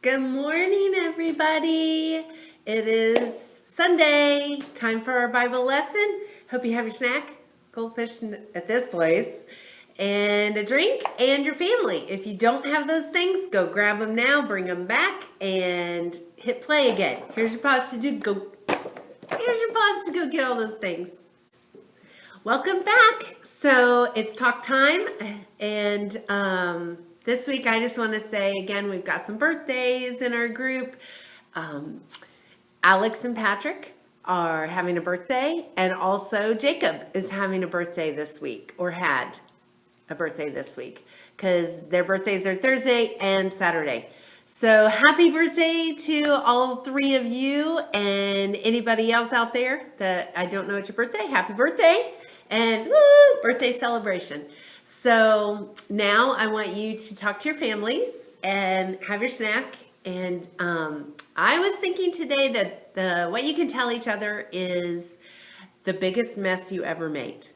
Good morning, everybody. It is Sunday, time for our Bible lesson. Hope you have your snack, goldfish at this place, and a drink, and your family. If you don't have those things, go grab them now, bring them back, and hit play again. Here's your pause to go get all those things. Welcome back. So it's talk time, and this week I just want to say again, we've got some birthdays in our group. Alex and Patrick are having a birthday, and also Jacob is having a birthday this week, or had a birthday this week, because their birthdays are Thursday and Saturday. So happy birthday to all three of you, and anybody else out there that I don't know it's your birthday, happy birthday, and woo, birthday celebration. So now I want you to talk to your families and have your snack. And I was thinking today that what you can tell each other is the biggest mess you ever made.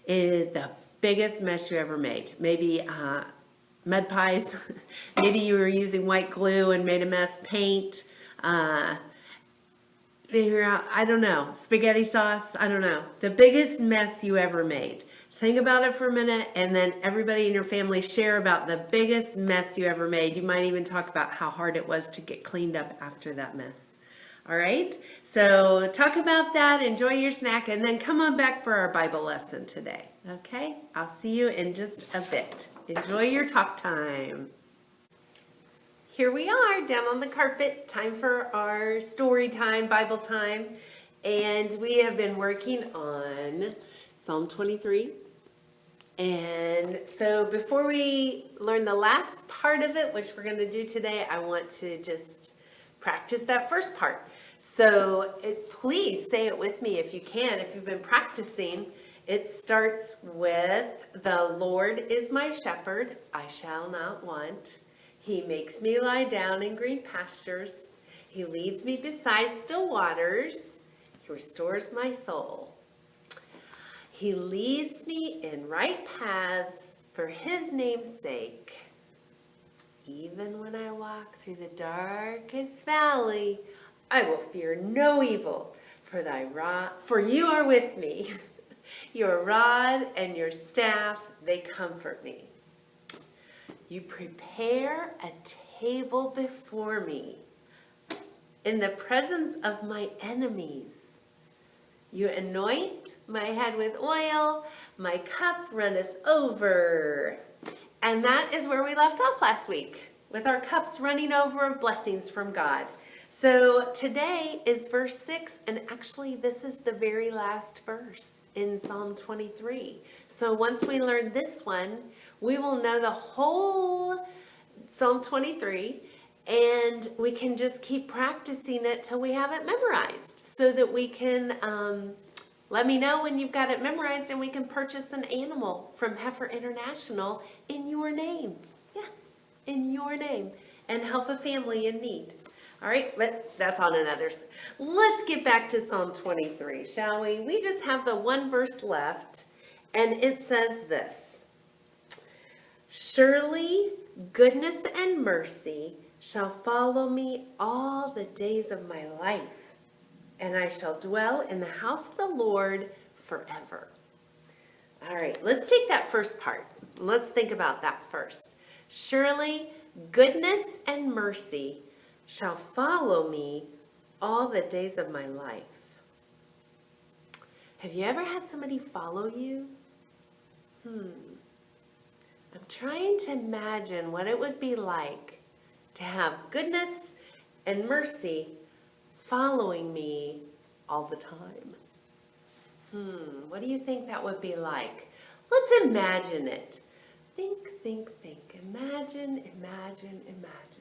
The biggest mess you ever made. Maybe mud pies. Maybe you were using white glue and made a mess. Paint. I don't know. Spaghetti sauce. I don't know. The biggest mess you ever made. Think about it for a minute, and then everybody in your family share about the biggest mess you ever made. You might even talk about how hard it was to get cleaned up after that mess. All right? So talk about that, enjoy your snack, and then come on back for our Bible lesson today. Okay? I'll see you in just a bit. Enjoy your talk time. Here we are down on the carpet. Time for our story time, Bible time. And we have been working on Psalm 23. And so before we learn the last part of it, which we're going to do today, I want to just practice that first part. So please say it with me if you can. If you've been practicing, it starts with, "The Lord is my shepherd, I shall not want. He makes me lie down in green pastures. He leads me beside still waters. He restores my soul. He leads me in right paths for his name's sake. Even when I walk through the darkest valley, I will fear no evil, for you are with me. Your rod and your staff, they comfort me. You prepare a table before me in the presence of my enemies. You anoint my head with oil, my cup runneth over." And that is where we left off last week, with our cups running over of blessings from God. So today is verse 6, and actually this is the very last verse in Psalm 23. So once we learn this one, we will know the whole Psalm 23, and we can just keep practicing it till we have it memorized, so that we can let me know when you've got it memorized, and we can purchase an animal from Heifer International in your name. Yeah, in your name, and help a family in need. All right, but that's on another. Let's get back to Psalm 23, shall we? We just have the one verse left, and it says this: "Surely goodness and mercy shall follow me all the days of my life, and I shall dwell in the house of the Lord forever." All right, let's take that first part. Let's think about that first. Surely goodness and mercy shall follow me all the days of my life. Have you ever had somebody follow you? I'm trying to imagine what it would be like to have goodness and mercy following me all the time. What do you think that would be like? Let's imagine it. Think, think, think. Imagine, imagine, imagine.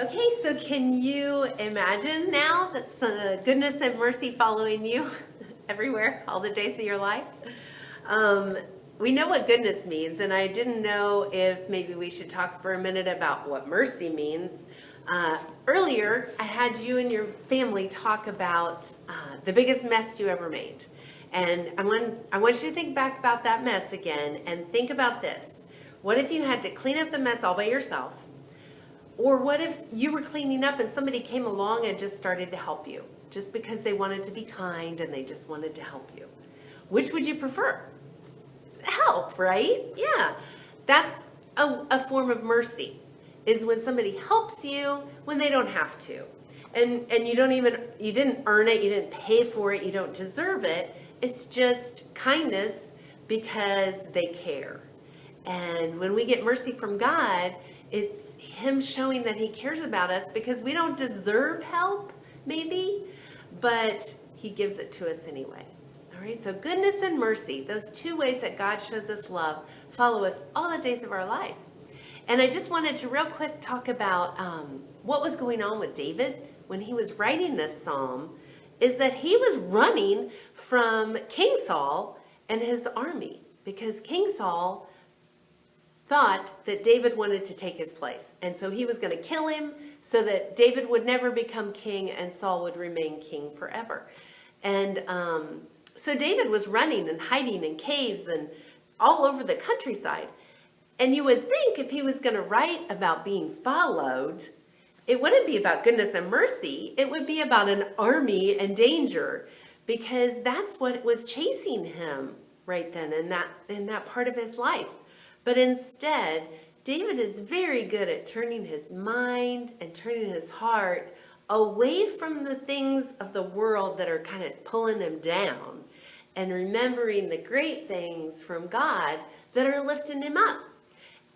Okay, so can you imagine now that goodness and mercy following you everywhere, all the days of your life? We know what goodness means, and I didn't know if maybe we should talk for a minute about what mercy means. Earlier, I had you and your family talk about the biggest mess you ever made. And I want you to think back about that mess again and think about this. What if you had to clean up the mess all by yourself? Or what if you were cleaning up and somebody came along and just started to help you, just because they wanted to be kind and they just wanted to help you? Which would you prefer? Help, right? Yeah. That's a form of mercy, is when somebody helps you when they don't have to. And you didn't earn it, you didn't pay for it, you don't deserve it. It's just kindness because they care. And when we get mercy from God, it's Him showing that He cares about us because we don't deserve help, maybe, but He gives it to us anyway. All right, so goodness and mercy, those two ways that God shows us love, follow us all the days of our life. And I just wanted to real quick talk about what was going on with David when he was writing this psalm, is that he was running from King Saul and his army, because King Saul thought that David wanted to take his place. And so he was going to kill him so that David would never become king and Saul would remain king forever. And so David was running and hiding in caves and all over the countryside. And you would think if he was going to write about being followed, it wouldn't be about goodness and mercy. It would be about an army and danger, because that's what was chasing him right then in that part of his life. But instead, David is very good at turning his mind and turning his heart away from the things of the world that are kind of pulling him down and remembering the great things from God that are lifting him up.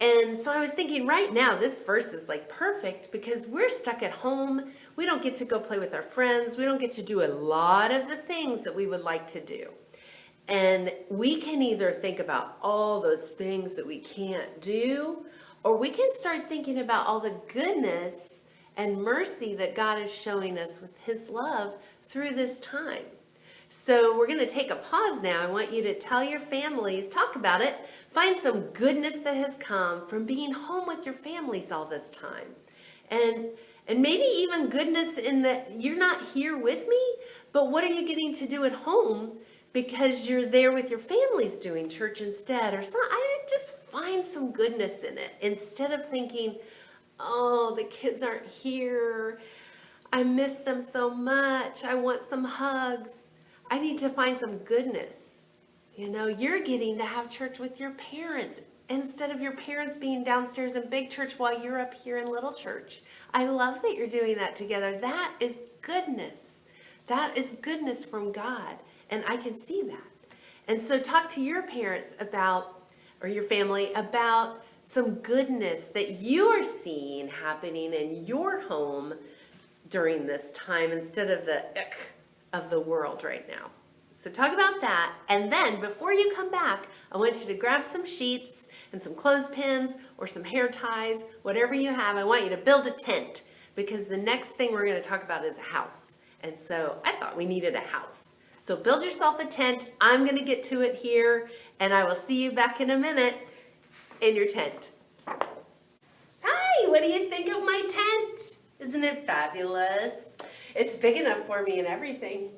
And so I was thinking right now, this verse is like perfect because we're stuck at home. We don't get to go play with our friends. We don't get to do a lot of the things that we would like to do. And we can either think about all those things that we can't do, or we can start thinking about all the goodness and mercy that God is showing us with His love through this time. So we're going to take a pause now. I want you to tell your families, talk about it, find some goodness that has come from being home with your families all this time. And maybe even goodness in that you're not here with me, but what are you getting to do at home because you're there with your families doing church instead, or something. I just find some goodness in it instead of thinking, oh, the kids aren't here. I miss them so much. I want some hugs. I need to find some goodness. You know, you're getting to have church with your parents instead of your parents being downstairs in big church while you're up here in little church. I love that you're doing that together. That is goodness. That is goodness from God. And I can see that. And so talk to your parents about, or your family, about some goodness that you are seeing happening in your home during this time instead of the ick of the world right now. So talk about that. And then before you come back, I want you to grab some sheets and some clothespins or some hair ties, whatever you have. I want you to build a tent, because the next thing we're going to talk about is a house. And so I thought we needed a house. So build yourself a tent. I'm going to get to it here, and I will see you back in a minute in your tent. Hi, what do you think of my tent? Isn't it fabulous? It's big enough for me and everything.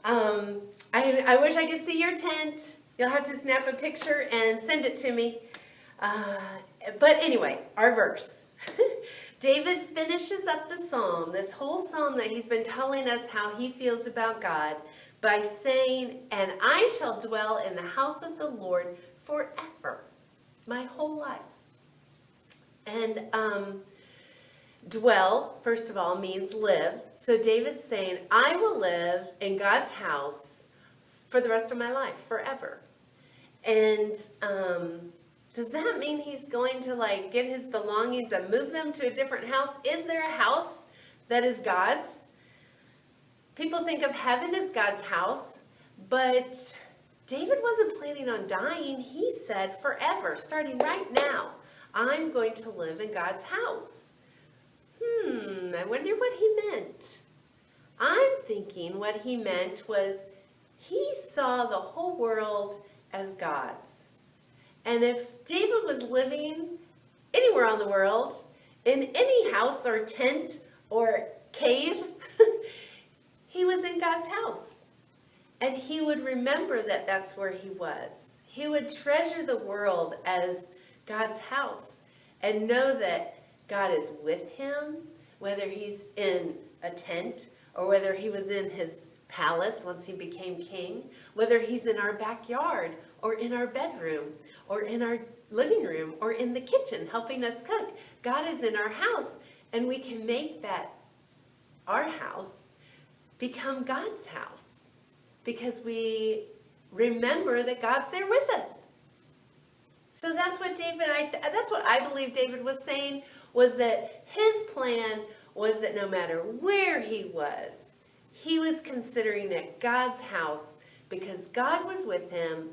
I wish I could see your tent. You'll have to snap a picture and send it to me. But anyway, our verse. David finishes up the psalm, this whole psalm that he's been telling us how he feels about God, by saying, and I shall dwell in the house of the Lord forever, my whole life. And dwell, first of all, means live. So David's saying, I will live in God's house for the rest of my life, forever. And does that mean he's going to like get his belongings and move them to a different house? Is there a house that is God's? People think of heaven as God's house, but David wasn't planning on dying. He said forever, starting right now, I'm going to live in God's house. I wonder what he meant. I'm thinking what he meant was he saw the whole world as God's. And if David was living anywhere on the world, in any house or tent or cave, he was in God's house. And he would remember that that's where he was. He would treasure the world as God's house and know that God is with him, whether he's in a tent or whether he was in his palace once he became king, whether he's in our backyard or in our bedroom or in our living room or in the kitchen helping us cook. God is in our house, and we can make that our house become God's house because we remember that God's there with us. So that's what that's what I believe David was saying, was that his plan was that no matter where he was considering it God's house because God was with him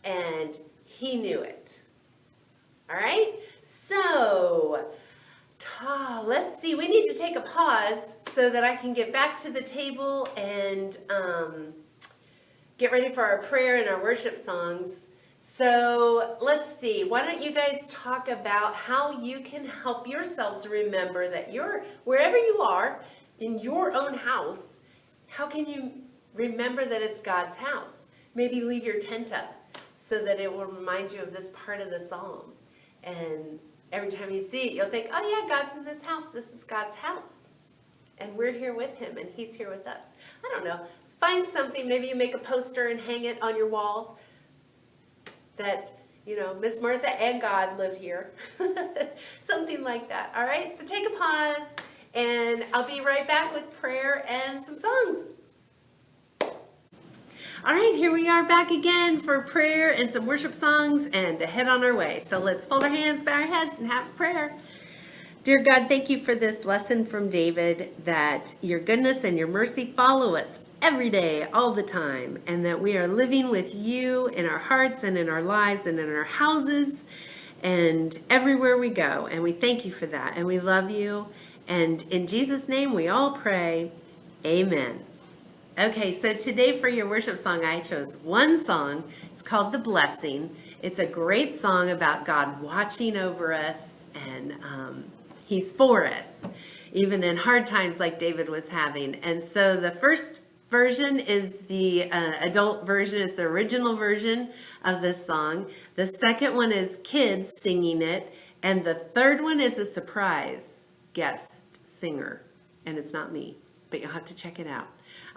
and he knew it. All right? So, let's see. We need to take a pause so that I can get back to the table and get ready for our prayer and our worship songs. So, let's see. Why don't you guys talk about how you can help yourselves remember that wherever you are in your own house, how can you remember that it's God's house? Maybe leave your tent up so that it will remind you of this part of the psalm. And every time you see it, you'll think, oh yeah, God's in this house. This is God's house. And we're here with him, and he's here with us. I don't know. Find something. Maybe you make a poster and hang it on your wall that, Miss Martha and God live here. Something like that. All right? So take a pause, and I'll be right back with prayer and some songs. All right, here we are back again for prayer and some worship songs and to head on our way. So let's fold our hands, bow our heads, and have a prayer. Dear God, thank you for this lesson from David, that your goodness and your mercy follow us every day, all the time, and that we are living with you in our hearts and in our lives and in our houses and everywhere we go. And we thank you for that, and we love you. And in Jesus' name, we all pray, amen. Okay, so today for your worship song, I chose one song. It's called The Blessing. It's a great song about God watching over us, and he's for us, even in hard times like David was having. And so the first version is the adult version. It's the original version of this song. The second one is kids singing it. And the third one is a surprise guest singer. And it's not me, but you'll have to check it out.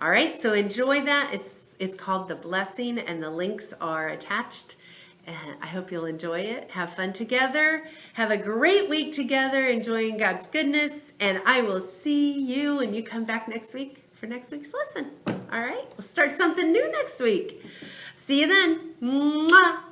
All right, so enjoy that. It's called The Blessing, and the links are attached. And I hope you'll enjoy it. Have fun together. Have a great week together, enjoying God's goodness. And I will see you when you come back next week for next week's lesson. All right, we'll start something new next week. See you then. Mwah.